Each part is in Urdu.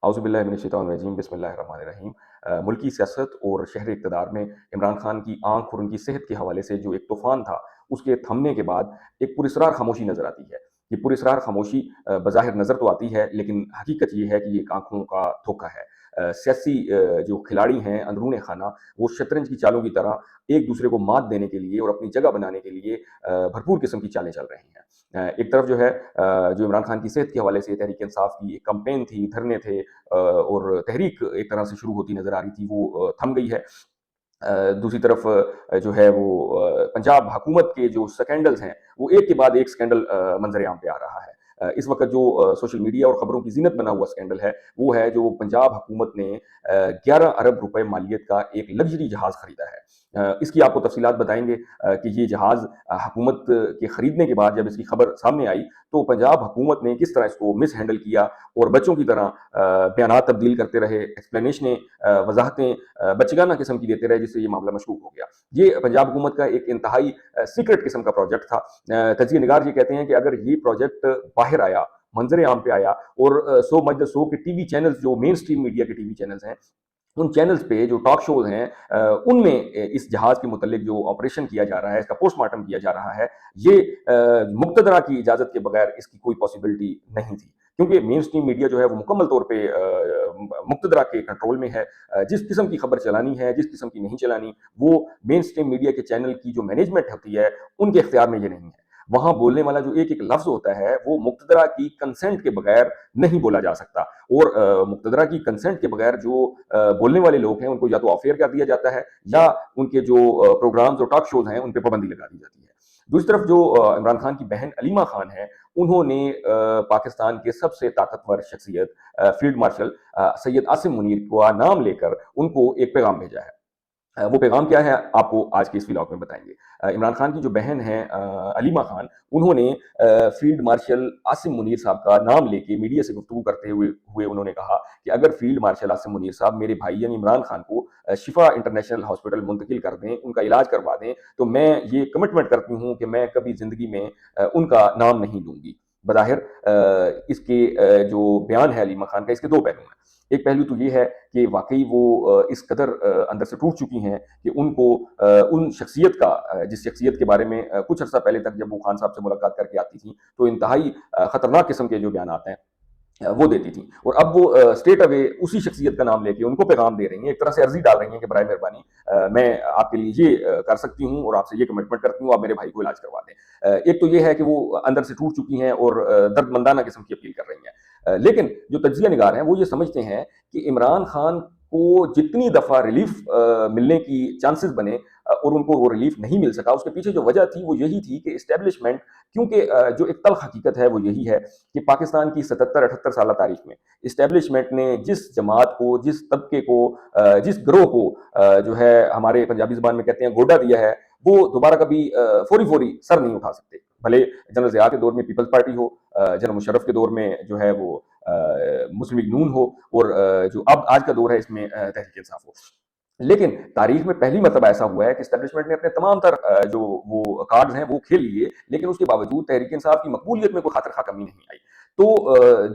اعوذ باللہ من الشیطان الرجیم، بسم اللہ الرحمن الرحیم۔ ملکی سیاست اور شہر اقتدار میں عمران خان کی آنکھ اور ان کی صحت کے حوالے سے جو ایک طوفان تھا، اس کے تھمنے کے بعد ایک پراسرار خاموشی نظر آتی ہے۔ یہ پراسرار خاموشی بظاہر نظر تو آتی ہے، لیکن حقیقت یہ ہے کہ یہ ایک آنکھوں کا دھوکہ ہے۔ سیاسی جو کھلاڑی ہیں اندرون خانہ، وہ شطرنج کی چالوں کی طرح ایک دوسرے کو مات دینے کے لیے اور اپنی جگہ بنانے کے لیے بھرپور قسم کی چالیں چل رہے ہیں۔ ایک طرف جو ہے جو عمران خان کی صحت کے حوالے سے تحریک انصاف کی ایک کمپین تھی، دھرنے تھے، اور تحریک ایک طرح سے شروع ہوتی نظر آ رہی تھی، وہ تھم گئی ہے۔ دوسری طرف جو ہے وہ پنجاب حکومت کے جو سکینڈلز ہیں، وہ ایک کے بعد ایک سکینڈل منظر عام پہ آ رہا ہے۔ اس وقت جو سوشل میڈیا اور خبروں کی زینت بنا ہوا سکینڈل ہے، وہ ہے جو پنجاب حکومت نے 11 ارب روپے مالیت کا ایک لگژری جہاز خریدا ہے۔ اس کی آپ کو تفصیلات بتائیں گے کہ یہ جہاز حکومت کے خریدنے کے بعد جب اس کی خبر سامنے آئی تو پنجاب حکومت نے کس طرح اس کو مس ہینڈل کیا اور بچوں کی طرح بیانات تبدیل کرتے رہے، ایکسپلینیشنیں، وضاحتیں بچگانہ قسم کی دیتے رہے، جس سے یہ معاملہ مشکوک ہو گیا۔ یہ پنجاب حکومت کا ایک انتہائی سیکرٹ قسم کا پروجیکٹ تھا۔ تجزیہ نگار یہ کہتے ہیں کہ اگر یہ پروجیکٹ باہر آیا، منظر عام پہ آیا، اور سو مچ دا سو کے ٹی وی چینلز، جو مین سٹریم میڈیا کے ٹی وی چینلز ہیں، ان چینلز پہ جو ٹاک شوز ہیں ان میں اس جہاز کے متعلق جو آپریشن کیا جا رہا ہے، اس کا پوسٹ مارٹم کیا جا رہا ہے، یہ مقتدرہ کی اجازت کے بغیر اس کی کوئی پاسبلٹی نہیں تھی، کیونکہ مین سٹریم میڈیا جو ہے وہ مکمل طور پہ مقتدرہ کے کنٹرول میں ہے۔ جس قسم کی خبر چلانی ہے، جس قسم کی نہیں چلانی، وہ مین سٹریم میڈیا کے چینل کی جو مینجمنٹ ہوتی ہے ان کے اختیار میں یہ نہیں ہے۔ وہاں بولنے والا جو ایک ایک لفظ ہوتا ہے وہ مقتدرہ کی کنسنٹ کے بغیر نہیں بولا جا سکتا، اور مقتدرہ کی کنسنٹ کے بغیر جو بولنے والے لوگ ہیں ان کو یا تو آف ایئر کر دیا جاتا ہے، یا ان کے جو پروگرامز اور ٹاک شوز ہیں ان پہ پابندی لگا دی جاتی ہے۔ دوسری طرف جو عمران خان کی بہن علیمہ خان ہیں، انہوں نے پاکستان کے سب سے طاقتور شخصیت فیلڈ مارشل سید عاصم منیر کا نام لے کر ان کو ایک پیغام بھیجا ہے۔ وہ پیغام کیا ہے آپ کو آج کے اس ولاگ میں بتائیں گے۔ عمران خان کی جو بہن ہیں علیمہ خان، انہوں نے فیلڈ مارشل عاصم منیر صاحب کا نام لے کے میڈیا سے گفتگو کرتے ہوئے انہوں نے کہا کہ اگر فیلڈ مارشل عاصم منیر صاحب میرے بھائی یعنی عمران خان کو شفا انٹرنیشنل ہاسپٹل منتقل کر دیں، ان کا علاج کروا دیں، تو میں یہ کمٹمنٹ کرتی ہوں کہ میں کبھی زندگی میں ان کا نام نہیں لوں گی۔ بظاہر اس کے جو بیان ہے علیمہ خان کا، اس کے دو پہلو ہیں۔ ایک پہلو تو یہ ہے کہ واقعی وہ اس قدر اندر سے ٹوٹ چکی ہیں کہ ان کو ان شخصیت کا، جس شخصیت کے بارے میں کچھ عرصہ پہلے تک جب وہ خان صاحب سے ملاقات کر کے آتی تھیں تو انتہائی خطرناک قسم کے جو بیانات ہیں وہ دیتی تھیں، اور اب وہ اسٹریٹ اوے اسی شخصیت کا نام لے کے ان کو پیغام دے رہی ہیں، ایک طرح سے عرضی ڈال رہی ہیں کہ برائے مہربانی میں آپ کے لیے یہ کر سکتی ہوں اور آپ سے یہ کمٹمنٹ کرتی ہوں، آپ میرے بھائی کو علاج کروا دیں۔ ایک تو یہ ہے کہ وہ اندر سے ٹوٹ چکی ہیں اور درد مندانہ قسم کی اپیل کر رہی ہیں، لیکن جو تجزیہ نگار ہیں وہ یہ سمجھتے ہیں کہ عمران خان کو جتنی دفعہ ریلیف ملنے کی چانسز بنے اور ان کو وہ ریلیف نہیں مل سکا، اس کے پیچھے جو وجہ تھی وہ یہی تھی کہ اسٹیبلشمنٹ، کیونکہ جو ایک تلخ حقیقت ہے وہ یہی ہے کہ پاکستان کی 77-78 سالہ تاریخ میں اسٹیبلشمنٹ نے جس جماعت کو، جس طبقے کو، جس گروہ کو جو ہے ہمارے پنجابی زبان میں کہتے ہیں گوڈا دیا ہے، وہ دوبارہ کبھی فوری سر نہیں اٹھا سکتے۔ بھلے جنرل ضیاء کے دور میں پیپلز پارٹی ہو، جنرل مشرف کے دور میں جو ہے وہ مسلم لیگ نون ہو، اور جو اب آج کا دور ہے اس میں تحریک انصاف ہو، لیکن تاریخ میں پہلی مرتبہ ایسا ہوا ہے کہ اسٹیبلشمنٹ نے اپنے تمام تر جو وہ کارڈز ہیں وہ کھیل لیے، لیکن اس کے باوجود تحریک انصاف کی مقبولیت میں کوئی خاطر خواہ کمی نہیں آئی۔ تو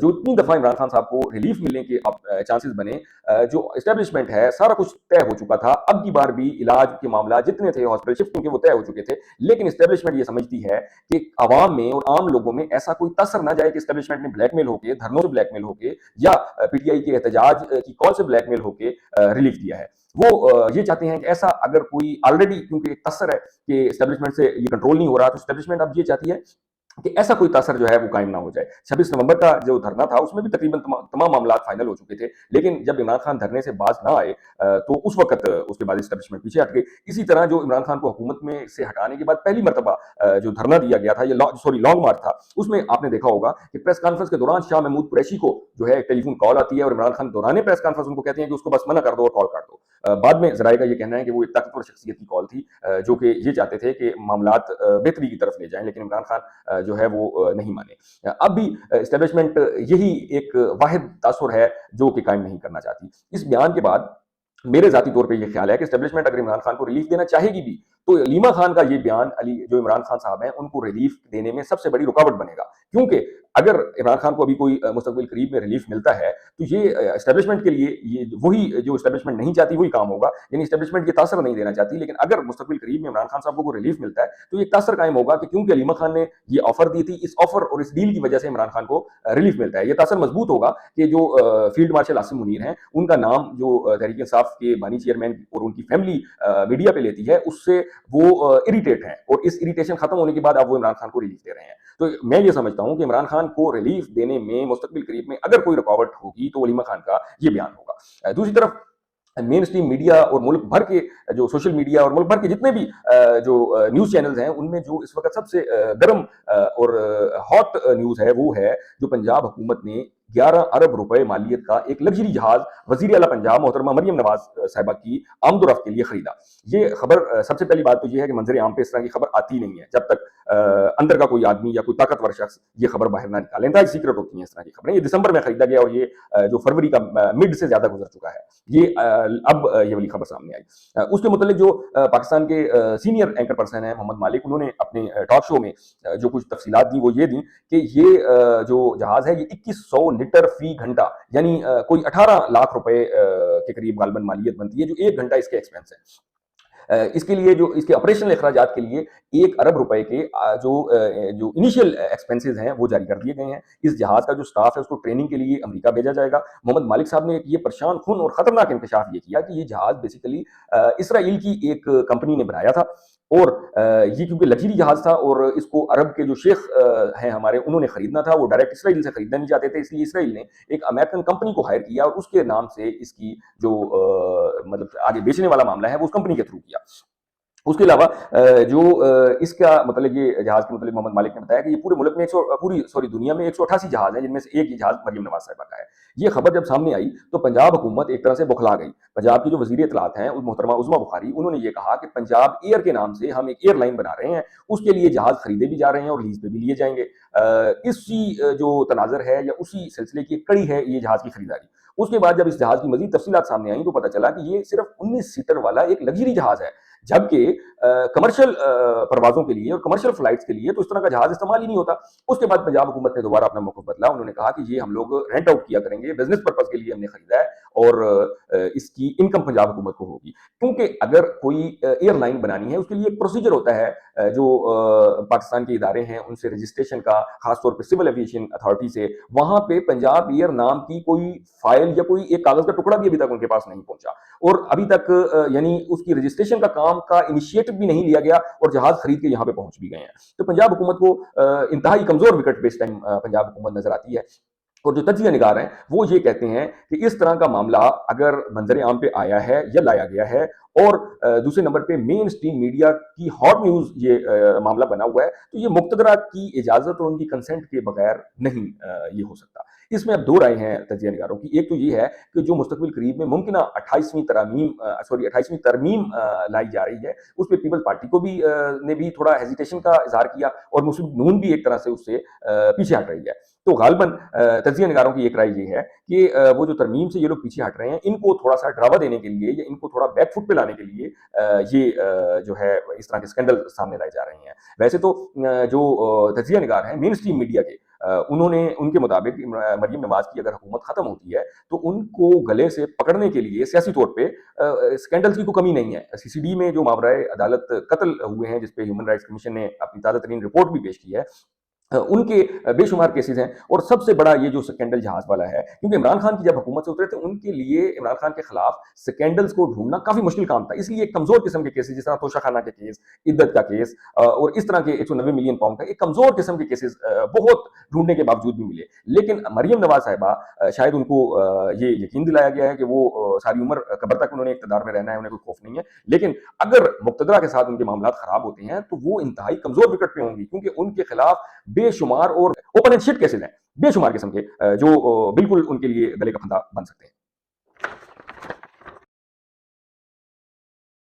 جو اتنی دفعہ عمران خان صاحب کو ریلیف ملنے کے چانسز بنے، جو اسٹیبلشمنٹ ہے سارا کچھ طے ہو چکا تھا، اب کی بار بھی علاج کے معاملات جتنے تھے ہاسپٹل شفٹنگ کے وہ طے ہو چکے تھے، لیکن اسٹیبلشمنٹ یہ سمجھتی ہے کہ عوام میں اور عام لوگوں میں ایسا کوئی تاثر نہ جائے کہ اسٹیبلشمنٹ نے بلیک میل ہو کے، دھرنوں سے بلیک میل ہو کے، یا پی ٹی آئی کے احتجاج کی کال سے بلیک میل ہو کے ریلیف دیا ہے۔ وہ یہ چاہتے ہیں کہ ایسا اگر کوئی آلریڈی، کیونکہ ایک تاثر ہے کہ اسٹیبلشمنٹ سے یہ کنٹرول نہیں ہو رہا، تو اسٹیبلشمنٹ اب یہ چاہتی ہے کہ ایسا کوئی تاثر جو ہے وہ قائم نہ ہو جائے۔ 26 نومبر کا جو دھرنا تھا اس میں بھی تقریباً تمام معاملات فائنل ہو چکے تھے، لیکن جب عمران خان دھرنے سے باز نہ آئے تو اس وقت اس کے بعد اسٹیبلشمنٹ پیچھے ہٹ گئی۔ اسی طرح جو عمران خان کو حکومت میں سے ہٹانے کے بعد پہلی مرتبہ جو دھرنا دیا گیا تھا، یہ لانگ مارچ تھا، اس میں آپ نے دیکھا ہوگا کہ پریس کانفرنس کے دوران شاہ محمود قریشی کو جو ہے ٹیلی فون کال آتی ہے، اور عمران خان دوران پریس کانفرنس ان کو کہتے ہیں کہ اس کو بس منع کر دو اور کال کاٹ دو۔ بعد میں ذرائع کا یہ کہنا ہے کہ وہ ایک طاقتور شخصیت کی کال تھی، جو کہ یہ چاہتے تھے کہ معاملات بہتری کی طرف لے جائیں، لیکن عمران خان جو ہے وہ نہیں مانے۔ اب بھی اسٹیبلشمنٹ یہی ایک واحد تاثر ہے جو کہ قائم نہیں کرنا چاہتی۔ اس بیان کے بعد میرے ذاتی طور پہ یہ خیال ہے کہ اسٹیبلشمنٹ اگر عمران خان کو ریلیف دینا چاہے گی بھی تو علیمہ خان کا یہ بیان علی جو عمران خان صاحب ہیں ان کو ریلیف دینے میں سب سے بڑی رکاوٹ بنے گا، کیونکہ اگر عمران خان کو ابھی کوئی مستقبل قریب میں ریلیف ملتا ہے تو یہ اسٹیبلشمنٹ کے لیے یہ وہی جو اسٹیبلشمنٹ نہیں چاہتی وہی کام ہوگا، یعنی اسٹیبلشمنٹ یہ تاثر نہیں دینا چاہتی، لیکن اگر مستقبل قریب میں عمران خان صاحب کو کوئی ریلیف ملتا ہے تو یہ تاثر قائم ہوگا کہ کیونکہ علیمہ خان نے یہ آفر دی تھی، اس آفر اور اس ڈیل کی وجہ سے عمران خان کو ریلیف ملتا ہے، یہ تاثر مضبوط ہوگا کہ جو فیلڈ مارشل عاصم منیر ہیں ان کا نام جو تحریک انصاف کے بانی چیئرمین اور ان کی فیملی میڈیا پہ لیتی ہے اس سے وہ اریٹیٹ ہیں، اور اس اریٹیشن ختم ہونے کے بعد اب وہ عمران خان کو ریلیف دے رہے ہیں۔ تو میں یہ سمجھتا ہوں کہ عمران خان کو ریلیف دینے میں مستقبل قریب میں اگر کوئی رکاوٹ ہوگی تو علیمہ خان کا یہ بیان ہوگا۔ دوسری طرف مین اسٹریم میڈیا اور ملک بھر کے جو سوشل میڈیا اور ملک بھر کے جتنے بھی جو نیوز چینلز ہیں ان میں جو اس وقت سب سے گرم اور ہاٹ نیوز ہے وہ ہے جو پنجاب حکومت نے 11 ارب روپے مالیت کا ایک لگژری جہاز وزیر اعلیٰ پنجاب محترمہ مریم نواز صاحبہ کی آمد و رفت کے لیے خریدا۔ یہ خبر سب سے پہلی بات تو یہ ہے کہ منظر عام پہ اس طرح کی خبر آتی نہیں ہے جب تک اندر کا کوئی آدمی یا کوئی طاقتور شخص یہ خبر باہر نہ نکالے، انتہائی سیکرٹ ہوتی ہیں اس طرح کی خبریں۔ یہ دسمبر میں خریدا گیا اور یہ جو فروری کا مڈ سے زیادہ گزر چکا ہے، یہ اب یہ والی خبر سامنے آئی۔ اس کے متعلق جو پاکستان کے سینئر اینکر پرسن ہیں محمد مالک، انہوں نے اپنے ٹاک شو میں جو کچھ تفصیلات دی وہ یہ دیں کہ یہ جو جہاز ہے یہ 2100 لیٹر فی گھنٹہ یعنی کوئی 18 لاکھ روپے کے قریب غالباً مالیت بنتی ہے جو ایک گھنٹہ اس کے ایکسپینس ہے۔ اس کے لیے جو اس کے آپریشنل اخراجات کے لیے 1 ارب روپے کے جو انیشیل ایکسپنسز ہیں وہ جاری کر دیے گئے ہیں۔ اس جہاز کا جو سٹاف ہے اس کو ٹریننگ کے لیے امریکہ بھیجا جائے گا۔ محمد مالک صاحب نے یہ پریشان کن اور خطرناک انکشاف یہ کیا کہ یہ جہاز بیسیکلی اسرائیل کی ایک کمپنی نے بنایا تھا، اور یہ کیونکہ لگژری جہاز تھا اور اس کو عرب کے جو شیخ ہیں ہمارے انہوں نے خریدنا تھا، وہ ڈائریکٹ اسرائیل سے خریدنا نہیں چاہتے تھے، اس لیے اسرائیل نے ایک امریکن کمپنی کو ہائر کیا اور اس کے نام سے اس کی جو مطلب آگے بیچنے والا معاملہ ہے وہ اس کمپنی کے تھرو کیا۔ اس کے علاوہ جو اس کا مطلب یہ جہاز کے متعلق محمد مالک نے بتایا کہ یہ پورے ملک میں پوری دنیا میں 188 جہاز ہیں جن میں سے ایک یہ جہاز مریم نواز صاحبہ کا ہے۔ یہ خبر جب سامنے آئی تو پنجاب حکومت ایک طرح سے بوکھلا گئی۔ پنجاب کی جو وزیر اطلاعات ہیں محترمہ عظمیٰ بخاری، انہوں نے یہ کہا کہ پنجاب ایئر کے نام سے ہم ایک ایئر لائن بنا رہے ہیں، اس کے لیے جہاز خریدے بھی جا رہے ہیں اور لیز پہ بھی لیے جائیں گے۔ اسی جو تناظر ہے یا اسی سلسلے کی ایک کڑی ہے یہ جہاز کی خریداری۔ اس کے بعد جب اس جہاز کی مزید تفصیلات سامنے آئیں تو پتہ چلا کہ یہ صرف 19 سیٹر والا ایک لگژری جہاز ہے، جبکہ کمرشل پروازوں کے لیے اور کمرشل فلائٹس کے لیے تو اس طرح کا جہاز استعمال ہی نہیں ہوتا۔ اس کے بعد پنجاب حکومت نے دوبارہ اپنا موقف بدلا، انہوں نے کہا کہ یہ ہم لوگ رینٹ آؤٹ کیا کریں گے، بزنس پرپز کے لیے ہم نے خریدا ہے اور اس کی انکم پنجاب حکومت کو ہوگی، کیونکہ اگر کوئی ایئر لائن بنانی ہے اس کے لیے ایک پروسیجر ہوتا ہے جو پاکستان کے ادارے ہیں ان سے رجسٹریشن کا، خاص طور پہ سول ایویشن اتھارٹی سے، وہاں پہ پنجاب ایئر نام کی کوئی فائل یا کوئی ایک کاغذ کا ٹکڑا بھی ابھی تک ان کے پاس نہیں پہنچا، اور ابھی تک یعنی اس کی رجسٹریشن کا کام کا انیشیٹو بھی نہیں لیا گیا اور جہاز خرید کے یہاں پہ پہنچ بھی گئے ہیں۔ تو پنجاب حکومت کو انتہائی کمزور وکٹ پہ اس ٹائم پنجاب حکومت نظر آتی ہے، اور جو تجزیہ نگار ہیں وہ یہ کہتے ہیں کہ اس طرح کا معاملہ اگر منظر عام پہ آیا ہے یا لایا گیا ہے، اور دوسرے نمبر پہ مین اسٹریم میڈیا کی ہاٹ نیوز یہ معاملہ بنا ہوا ہے، تو یہ مقتدرہ کی اجازت اور ان کی کنسنٹ کے بغیر نہیں یہ ہو سکتا۔ اس میں اب دو رائے ہیں تجزیہ نگاروں کی۔ ایک تو یہ ہے کہ جو مستقبل قریب میں ممکنہ 28ویں ترمیم لائی جا رہی ہے اس پہ پیپلز پارٹی کو بھی نے بھی تھوڑا ہیزیٹیشن کا اظہار کیا، اور مسلم نون بھی ایک طرح سے اس سے پیچھے ہٹ رہی ہے۔ تو غالباً تجزیہ نگاروں کی ایک رائے یہ ہے کہ وہ جو ترمیم سے یہ لوگ پیچھے ہٹ رہے ہیں ان کو تھوڑا سا ڈراوا دینے کے لیے یا ان کو تھوڑا بیک فٹ پہ لانے کے لیے یہ جو ہے اس طرح کے اسکینڈل سامنے لائے جا رہے ہیں۔ ویسے تو جو تجزیہ نگار ہیں مین اسٹریم میڈیا کے، ان کے مطابق مریم نواز کی اگر حکومت ختم ہوتی ہے تو ان کو گلے سے پکڑنے کے لیے سیاسی طور پہ اسکینڈلز کی کوئی کمی نہیں ہے۔ سی سی ڈی میں جو ماورائے عدالت قتل ہوئے ہیں جس پہ ہیومن رائٹس کمیشن نے اپنی تازہ ترین رپورٹ بھی پیش کی ہے، ان کے بے شمار کیسز ہیں، اور سب سے بڑا یہ جو سکینڈل جہاز والا ہے، کیونکہ عمران خان کی جب حکومت سے اترے تھے ان کے لیے عمران خان کے خلاف سکینڈلز کو ڈھونڈنا کافی مشکل کام تھا، اس لیے ایک کمزور قسم کے کیسز جس طرح توشہ خانہ کے کیس، عدت کا کیس اور اس طرح کے 190 ملین پاؤنڈ کا ایک کمزور قسم کے کیسز بہت ڈھونڈنے کے باوجود بھی ملے۔ لیکن مریم نواز صاحبہ شاید ان کو یہ یقین دلایا گیا ہے کہ وہ ساری عمر قبر تک انہوں نے اقتدار میں رہنا ہے، انہیں کوئی خوف نہیں ہے، لیکن اگر مقتدرہ کے ساتھ ان کے معاملات خراب ہوتے ہیں تو وہ انتہائی کمزور وکٹ پہ ہوں گی، کیونکہ ان کے خلاف بے شمار اور اوپن اینڈ شٹ کیسز ہیں، بے شمار قسم کے جو بالکل ان کے لیے گلے کا پھندا بن سکتے ہیں۔